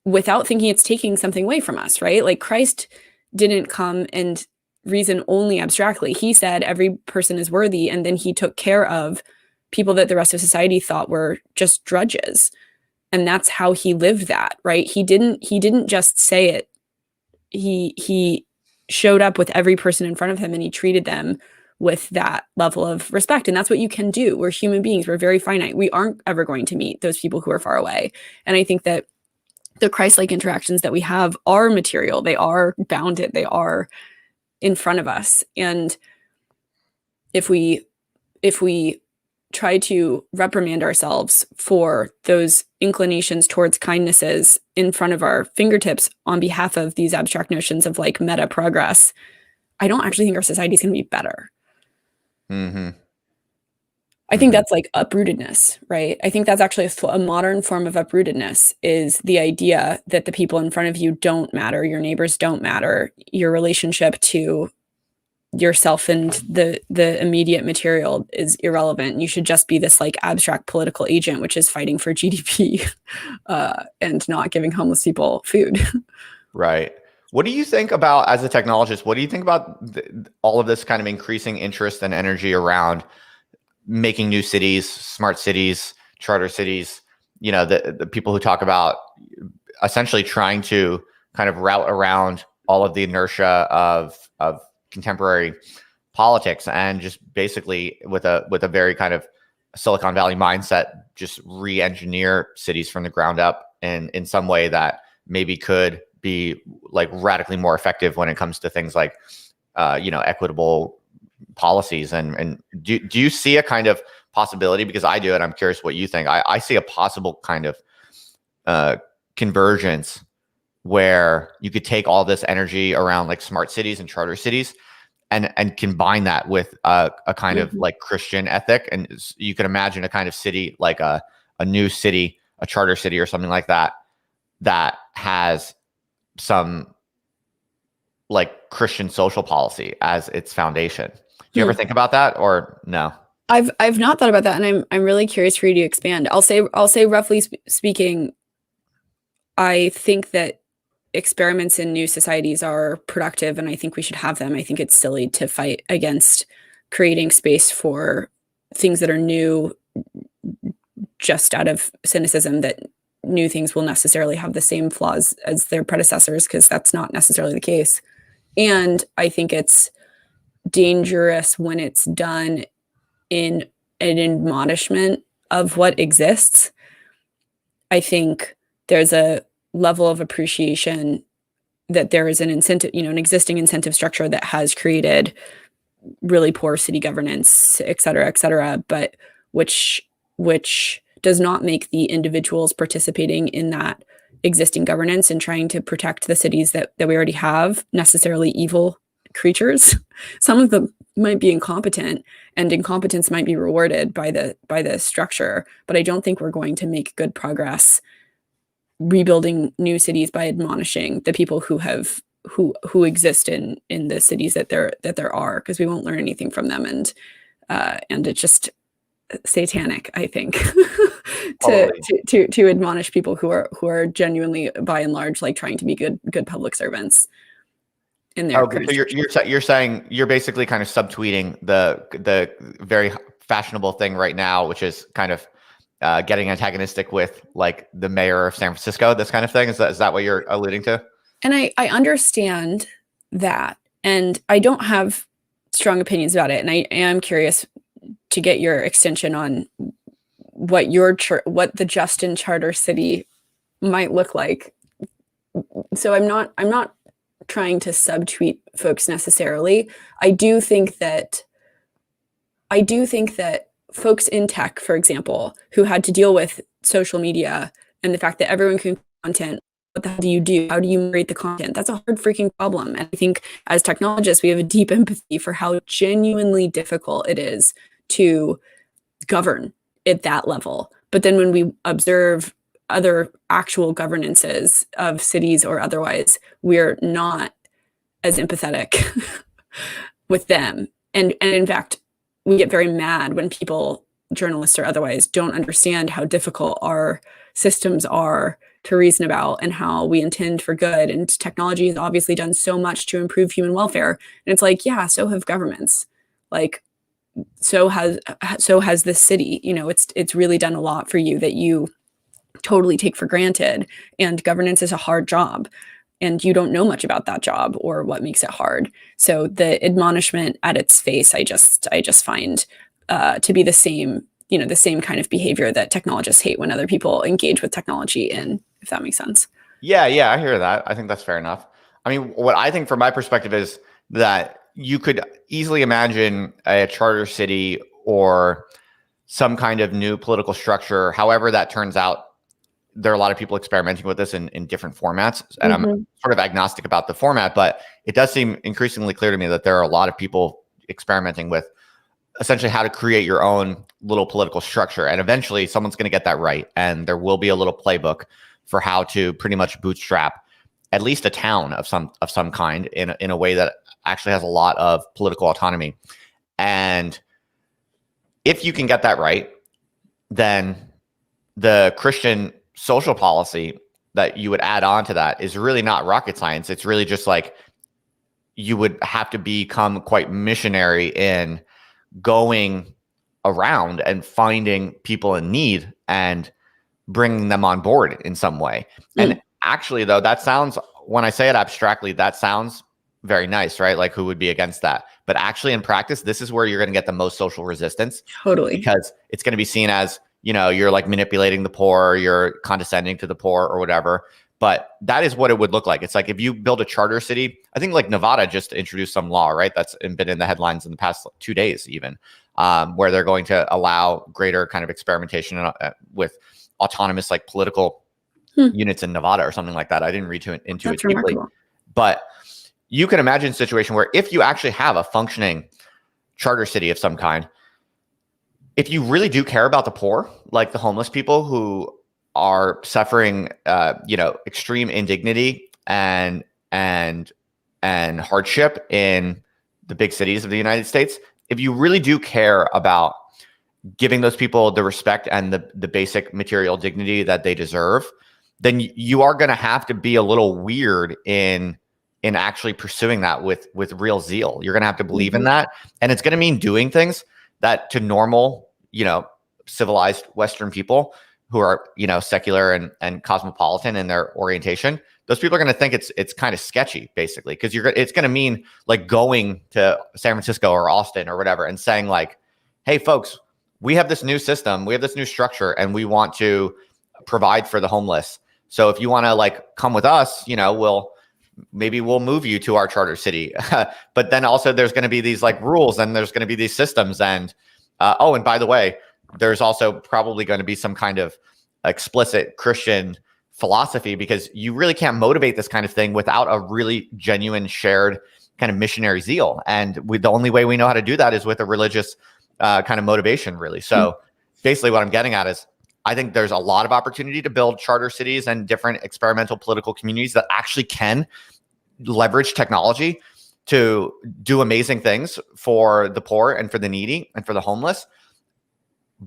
without thinking it's taking something away from us, right? Like Christ didn't come and reason only abstractly. He said every person is worthy, and then he took care of people that the rest of society thought were just drudges. And that's how he lived that, right? He didn't just say it. He showed up with every person in front of him and he treated them with that level of respect. And that's what you can do. We're human beings. We're very finite. We aren't ever going to meet those people who are far away. And I think that the Christ-like interactions that we have are material. They are bounded. They are in front of us. And if we try to reprimand ourselves for those inclinations towards kindnesses in front of our fingertips on behalf of these abstract notions of like meta progress, I don't actually think our society is going to be better. Mm-hmm. I think that's like uprootedness, right? I think that's actually a modern form of uprootedness, is the idea that the people in front of you don't matter, your neighbors don't matter, your relationship to yourself and the immediate material is irrelevant. You should just be this like abstract political agent, which is fighting for GDP and not giving homeless people food. Right. What do you think about, as a technologist, what do you think about all of this kind of increasing interest and energy around making new cities, smart cities, charter cities? You know, the people who talk about essentially trying to kind of route around all of the inertia of contemporary politics, and just basically with a very kind of Silicon Valley mindset, just re-engineer cities from the ground up in some way that maybe could be like radically more effective when it comes to things like equitable policies. And do you see a kind of possibility? Because I do, and I'm curious what you think. I see a possible kind of convergence where you could take all this energy around like smart cities and charter cities and combine that with a kind of like Christian ethic. And you could imagine a kind of city, like a new city, a charter city or something like that, that has some like Christian social policy as its foundation. Do you ever think about that, or no? I've not thought about that, and I'm really curious for you to expand. I'll say roughly speaking, I think that experiments in new societies are productive, and I think we should have them. I think it's silly to fight against creating space for things that are new just out of cynicism that new things will necessarily have the same flaws as their predecessors, because that's not necessarily the case. And I think it's dangerous when it's done in an admonishment of what exists. I think there's a level of appreciation that there is an incentive, an existing incentive structure that has created really poor city governance, et cetera, but which does not make the individuals participating in that existing governance and trying to protect the cities that we already have necessarily evil creatures. Some of them might be incompetent, and incompetence might be rewarded by the structure, but I don't think we're going to make good progress rebuilding new cities by admonishing the people who exist in the cities that there are, because we won't learn anything from them, and it's just satanic, I think, to admonish people who are genuinely, by and large, like trying to be good public servants in their so you're saying you're basically kind of subtweeting the very fashionable thing right now, which is kind of getting antagonistic with like the mayor of San Francisco, this kind of thing. Is that what you're alluding to? And I understand that, and I don't have strong opinions about it, and I am curious to get your extension on what what the Justin Charter City might look like. So I'm not trying to subtweet folks necessarily. I do think that folks in tech, for example, who had to deal with social media and the fact that everyone can content, what the hell do you do? How do you moderate the content? That's a hard freaking problem. And I think as technologists, we have a deep empathy for how genuinely difficult it is to govern at that level. But then when we observe other actual governances of cities or otherwise, we're not as empathetic with them. And in fact, we get very mad when people, journalists or otherwise, don't understand how difficult our systems are to reason about and how we intend for good. And technology has obviously done so much to improve human welfare. And it's like, yeah, so have governments. Like, so has this city. It's really done a lot for you that you totally take for granted. And governance is a hard job, and you don't know much about that job or what makes it hard. So the admonishment at its face, I just find to be the same kind of behavior that technologists hate when other people engage with technology in, if that makes sense. Yeah, I hear that. I think that's fair enough. I mean, what I think from my perspective is that you could easily imagine a charter city or some kind of new political structure, however that turns out. There are a lot of people experimenting with this in different formats, and I'm sort of agnostic about the format, but it does seem increasingly clear to me that there are a lot of people experimenting with essentially how to create your own little political structure. And eventually someone's going to get that right. And there will be a little playbook for how to pretty much bootstrap at least a town of some kind in a way that actually has a lot of political autonomy. And if you can get that right, then the Christian social policy that you would add on to that is really not rocket science. It's really just like you would have to become quite missionary in going around and finding people in need and bringing them on board in some way. And actually, though, that sounds, when I say it abstractly, that sounds very nice, right? Like, who would be against that? But actually, in practice, this is where you're going to get the most social resistance. Totally. Because it's going to be seen as, you're like manipulating the poor, you're condescending to the poor or whatever. But that is what it would look like. It's like if you build a charter city, I think like Nevada just introduced some law, right? That's been in the headlines in the past 2 days even, where they're going to allow greater kind of experimentation with autonomous like political units in Nevada or something like that. I didn't read into it deeply. But you can imagine a situation where if you actually have a functioning charter city of some kind, if you really do care about the poor, like the homeless people who are suffering, extreme indignity and hardship in the big cities of the United States, if you really do care about giving those people the respect and the basic material dignity that they deserve, then you are going to have to be a little weird in actually pursuing that with real zeal. You're going to have to believe in that, and it's going to mean doing things that to normal, civilized Western people who are, secular and cosmopolitan in their orientation, those people are going to think it's kind of sketchy, basically, because it's going to mean like going to San Francisco or Austin or whatever and saying like, hey, folks, we have this new system, we have this new structure, and we want to provide for the homeless. So if you want to like come with us, we'll move you to our charter city. But then also there's going to be these like rules, and there's going to be these systems, and and by the way, there's also probably going to be some kind of explicit Christian philosophy, because you really can't motivate this kind of thing without a really genuine shared kind of missionary zeal. And the only way we know how to do that is with a religious kind of motivation, really. So basically what I'm getting at is I think there's a lot of opportunity to build charter cities and different experimental political communities that actually can leverage technology to do amazing things for the poor and for the needy and for the homeless.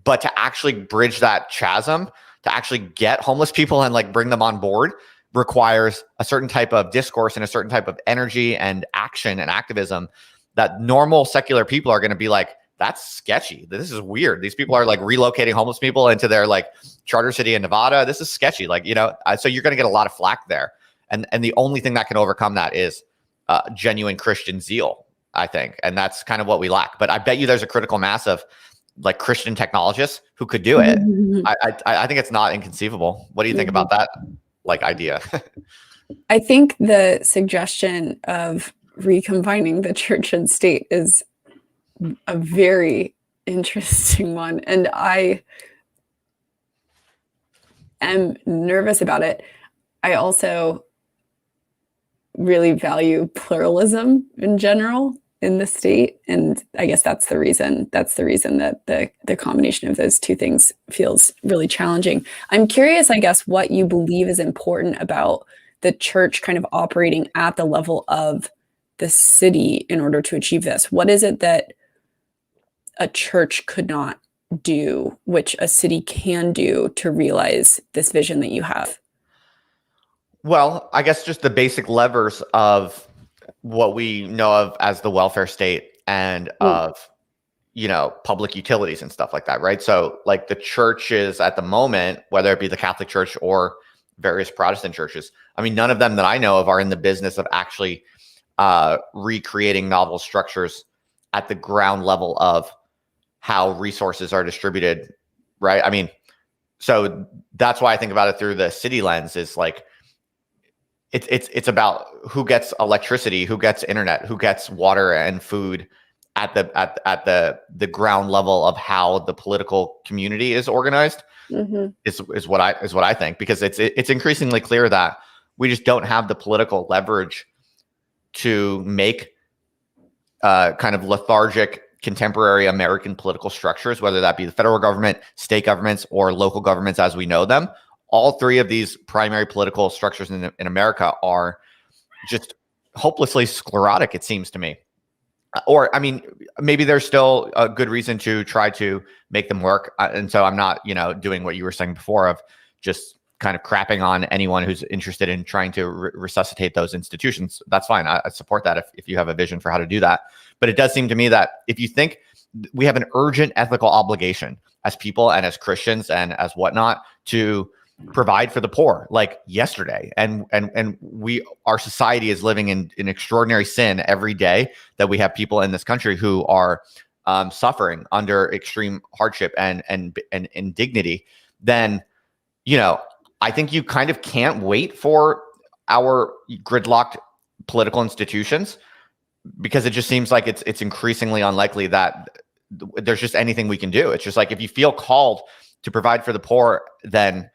But to actually bridge that chasm, to actually get homeless people and like bring them on board, requires a certain type of discourse and a certain type of energy and action and activism that normal secular people are going to be like, that's sketchy. This is weird. These people are like relocating homeless people into their like charter city in Nevada. This is sketchy. Like, so you're going to get a lot of flack there. And the only thing that can overcome that is genuine Christian zeal, I think. And that's kind of what we lack. But I bet you there's a critical mass of like Christian technologists who could do it. I think it's not inconceivable. What do you think about that like idea? I think the suggestion of recombining the church and state is a very interesting one, and I am nervous about it. I also really value pluralism in general in the state, and I guess that's the reason that the combination of those two things feels really challenging. I'm curious, I guess, what you believe is important about the church kind of operating at the level of the city in order to achieve this. What is it that a church could not do, which a city can do to realize this vision that you have? Well, I guess just the basic levers of what we know of as the welfare state and of, public utilities and stuff like that, right? So like the churches at the moment, whether it be the Catholic Church or various Protestant churches, I mean, none of them that I know of are in the business of actually recreating novel structures at the ground level of how resources are distributed, right? I mean, so that's why I think about it through the city lens, is like, it's about who gets electricity, who gets internet, who gets water and food at the ground level of how the political community is organized. Is what I think, because it's increasingly clear that we just don't have the political leverage to make kind of lethargic contemporary American political structures, whether that be the federal government, state governments, or local governments as we know them. All three of these primary political structures in America are just hopelessly sclerotic, it seems to me. Or, I mean, maybe there's still a good reason to try to make them work. And so I'm not, doing what you were saying before of just kind of crapping on anyone who's interested in trying to resuscitate those institutions. That's fine. I support that if you have a vision for how to do that. But it does seem to me that if you think we have an urgent ethical obligation as people and as Christians and as whatnot to provide for the poor, like yesterday, and our society is living in extraordinary sin every day, that we have people in this country who are suffering under extreme hardship and indignity, then I think you kind of can't wait for our gridlocked political institutions, because it just seems like it's increasingly unlikely that there's just anything we can do. It's just like, if you feel called to provide for the poor, then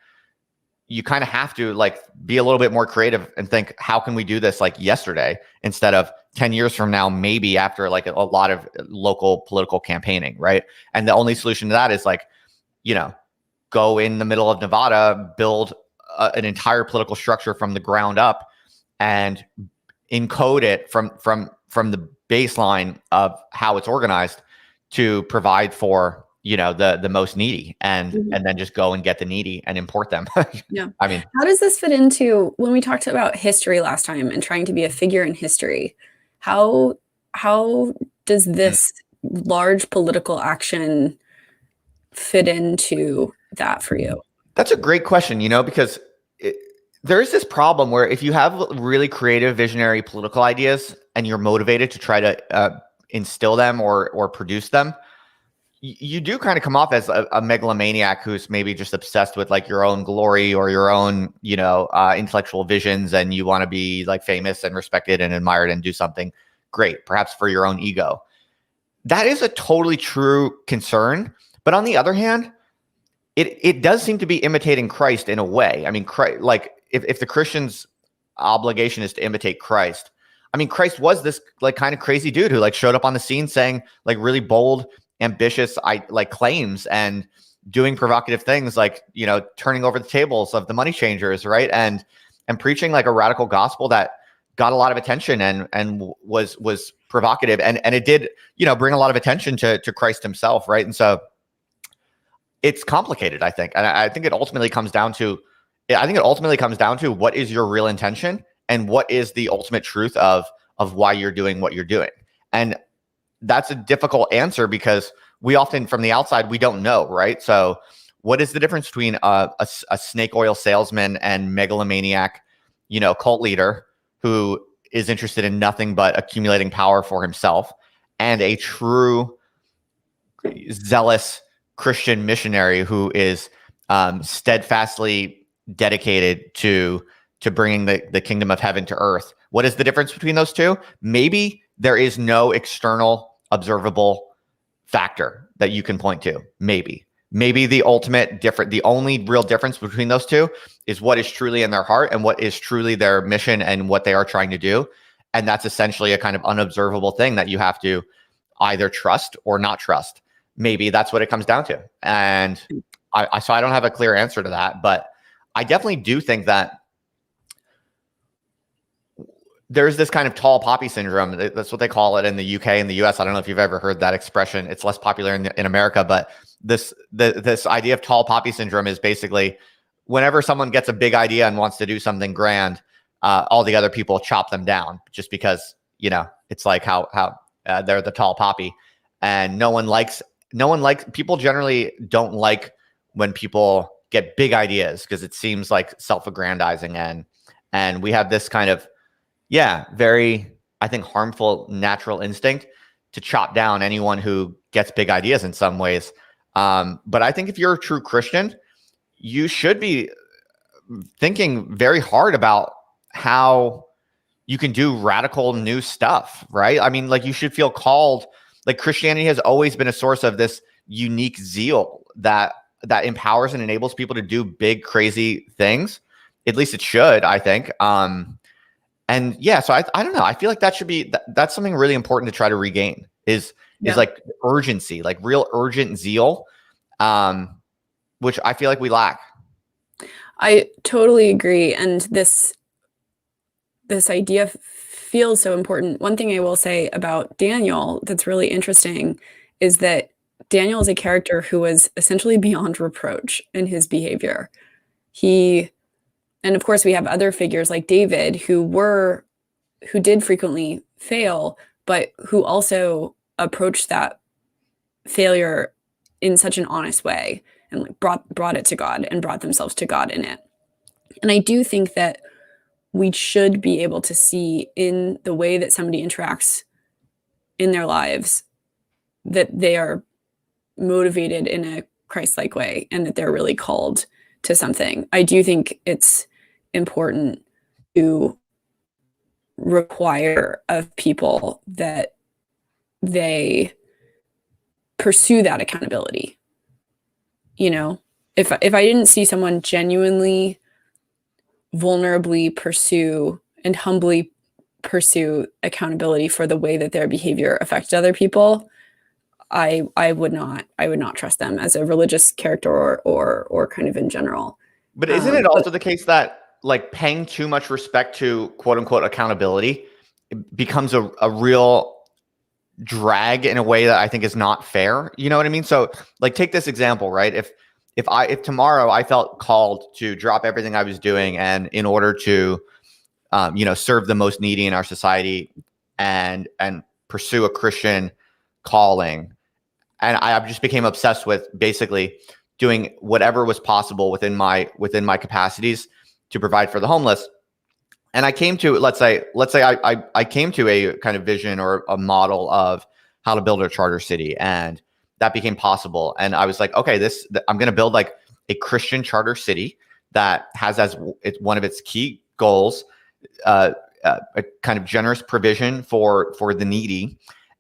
you kind of have to like be a little bit more creative and think, how can we do this like yesterday instead of 10 years from now, maybe after like a lot of local political campaigning, right? And the only solution to that is like, go in the middle of Nevada, build an entire political structure from the ground up, and encode it from the baseline of how it's organized to provide for the most needy, and then just go and get the needy and import them. Yeah. I mean, how does this fit into when we talked about history last time and trying to be a figure in history? How does this large political action fit into that for you? That's a great question, because there's this problem where if you have really creative, visionary political ideas and you're motivated to try to instill them or produce them, you do kind of come off as a megalomaniac who's maybe just obsessed with like your own glory or your own, intellectual visions, and you want to be like famous and respected and admired and do something great, perhaps for your own ego. That is a totally true concern. But on the other hand, it does seem to be imitating Christ in a way. I mean, Christ, like if the Christian's obligation is to imitate Christ, I mean, Christ was this like kind of crazy dude who like showed up on the scene saying like really bold, ambitious claims and doing provocative things like, turning over the tables of the money changers, right? And preaching like a radical gospel that got a lot of attention and was provocative, and it did, bring a lot of attention to Christ himself, right? And so it's complicated, I think. And I think it ultimately comes down to what is your real intention and what is the ultimate truth of why you're doing what you're doing. And that's a difficult answer because we often, from the outside, we don't know, right? So what is the difference between a snake oil salesman and megalomaniac, cult leader who is interested in nothing but accumulating power for himself, and a true zealous Christian missionary who is steadfastly dedicated to bringing the kingdom of heaven to earth? What is the difference between those two? Maybe there is no external observable factor that you can point to. Maybe the only real difference between those two is what is truly in their heart and what is truly their mission and what they are trying to do. And that's essentially a kind of unobservable thing that you have to either trust or not trust. Maybe that's what it comes down to. And so I don't have a clear answer to that, but I definitely do think that there's this kind of tall poppy syndrome. That's what they call it in the UK and the US. I don't know if you've ever heard that expression. It's less popular in America, but this idea of tall poppy syndrome is basically whenever someone gets a big idea and wants to do something grand, all the other people chop them down just because, it's like how they're the tall poppy, and people generally don't like when people get big ideas because it seems like self-aggrandizing, and we have this kind of very, I think, harmful natural instinct to chop down anyone who gets big ideas in some ways. But I think if you're a true Christian, you should be thinking very hard about how you can do radical new stuff, right? I mean, like, you should feel called. Like, Christianity has always been a source of this unique zeal that empowers and enables people to do big, crazy things. At least it should, I think. So I don't know. I feel like that's something really important to try to regain is like urgency, like real urgent zeal, which I feel like we lack. I totally agree. And this idea feels so important. One thing I will say about Daniel that's really interesting is that Daniel is a character who was essentially beyond reproach in his behavior. And of course, we have other figures like David who did frequently fail, but who also approached that failure in such an honest way and like brought it to God and brought themselves to God in it. And I do think that we should be able to see in the way that somebody interacts in their lives that they are motivated in a Christ-like way and that they're really called to something. I do think it's important to require of people that they pursue that accountability. If I didn't see someone genuinely, vulnerably pursue and humbly pursue accountability for the way that their behavior affects other people, I would not trust them as a religious character or kind of in general. But isn't it also the case that like paying too much respect to quote unquote accountability becomes a real drag in a way that I think is not fair? You know what I mean? So like, take this example, right? If tomorrow I felt called to drop everything I was doing and in order to, serve the most needy in our society and pursue a Christian calling, and I just became obsessed with basically doing whatever was possible within my capacities to provide for the homeless. And I came to, let's say I came to a kind of vision or a model of how to build a charter city, and that became possible. And I was like, okay, I'm going to build like a Christian charter city that has as one of its key goals a kind of generous provision for the needy.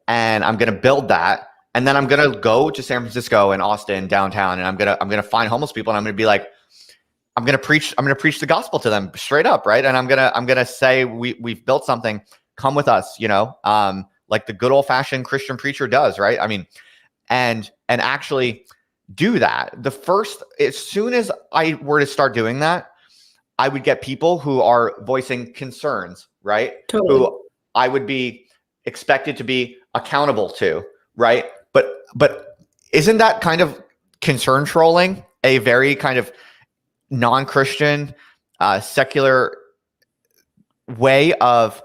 And I'm going to build that, and then I'm going to go to San Francisco and Austin downtown, and I'm going to find homeless people, and I'm going to be like, I'm going to preach the gospel to them straight up, right? And I'm going to say, we've built something, come with us, like the good old fashioned Christian preacher does, right? I mean, and actually do that. As soon as I were to start doing that, I would get people who are voicing concerns, right? Totally. Who I would be expected to be accountable to, right? But isn't that kind of concern trolling a very kind of non-Christian, secular way of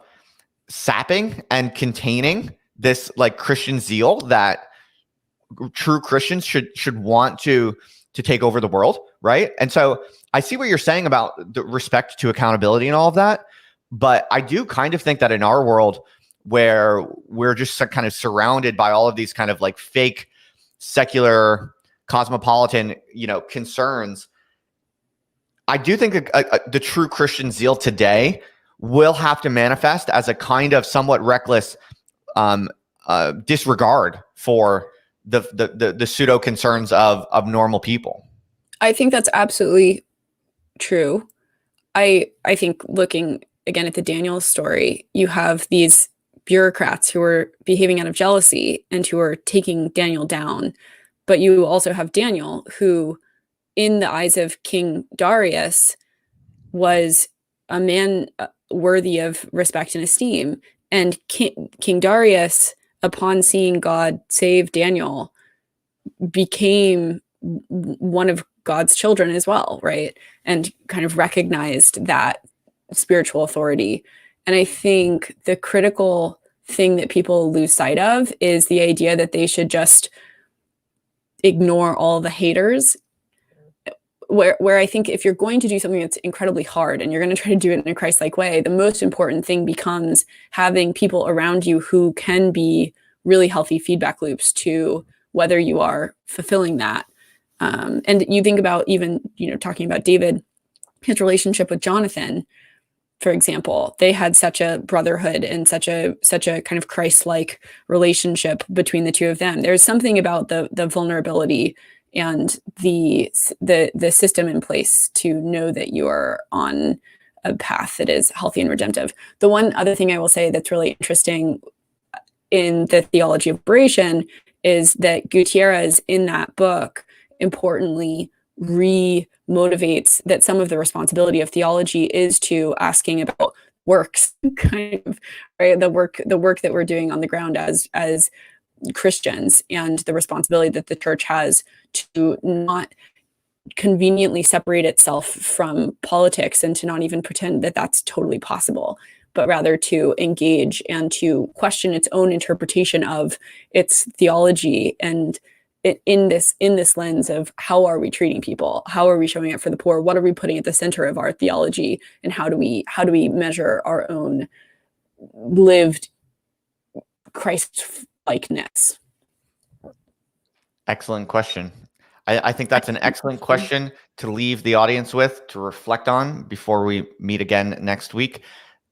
sapping and containing this like Christian zeal that true Christians should want to take over the world, right? And so I see what you're saying about the respect to accountability and all of that, but I do kind of think that in our world where we're just kind of surrounded by all of these kind of like fake secular cosmopolitan, concerns, I do think the true Christian zeal today will have to manifest as a kind of somewhat reckless disregard for the pseudo concerns of normal people. I think that's absolutely true. I think looking again at the Daniel story, you have these bureaucrats who are behaving out of jealousy and who are taking Daniel down. But you also have Daniel, who, in the eyes of King Darius, was a man worthy of respect and esteem. And King Darius, upon seeing God save Daniel, became one of God's children as well, right? And kind of recognized that spiritual authority. And I think the critical thing that people lose sight of is the idea that they should just ignore all the haters. Where I think if you're going to do something that's incredibly hard and you're going to try to do it in a Christ-like way, the most important thing becomes having people around you who can be really healthy feedback loops to whether you are fulfilling that. And you think about even, talking about David, his relationship with Jonathan, for example, they had such a brotherhood and such a kind of Christ-like relationship between the two of them. There's something about the vulnerability and the system in place to know that you are on a path that is healthy and redemptive. The one other thing I will say that's really interesting in the theology of liberation is that Gutierrez in that book importantly re-motivates that some of the responsibility of theology is to asking about works, kind of, right? The work that we're doing on the ground as Christians, and the responsibility that the church has to not conveniently separate itself from politics and to not even pretend that that's totally possible, but rather to engage and to question its own interpretation of its theology, and in this lens of how are we treating people, how are we showing up for the poor, what are we putting at the center of our theology, and how do we measure our own lived Christ-likeness? Excellent question. I think that's an excellent question to leave the audience with to reflect on before we meet again next week.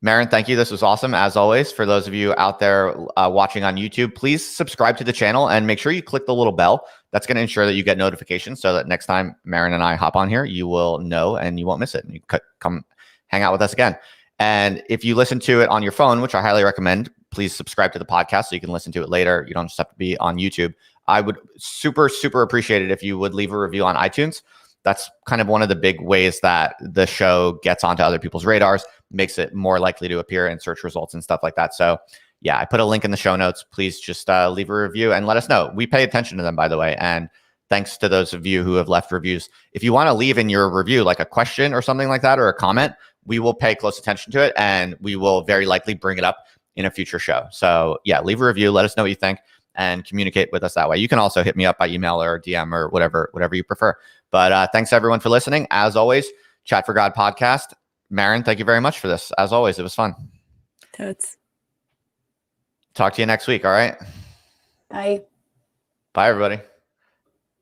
Maren, thank you. This was awesome, as always. For those of you out there watching on YouTube, please subscribe to the channel and make sure you click the little bell. That's going to ensure that you get notifications so that next time Maren and I hop on here, you will know and you won't miss it. And you come hang out with us again. And if you listen to it on your phone, which I highly recommend, please subscribe to the podcast so you can listen to it later. You don't just have to be on YouTube. I would super, super appreciate it if you would leave a review on iTunes. That's kind of one of the big ways that the show gets onto other people's radars, makes it more likely to appear in search results and stuff like that. So yeah, I put a link in the show notes. Please just leave a review and let us know. We pay attention to them, by the way. And thanks to those of you who have left reviews. If you want to leave in your review like a question or something like that, or a comment, we will pay close attention to it, and we will very likely bring it up in a future show. So yeah, leave a review. Let us know what you think and communicate with us that way. You can also hit me up by email or DM or whatever you prefer. But thanks everyone for listening. As always, Chat for God podcast Maren, thank you very much for this. As always, it was fun. Totes. Talk to you next week. All right. Bye. Bye, everybody.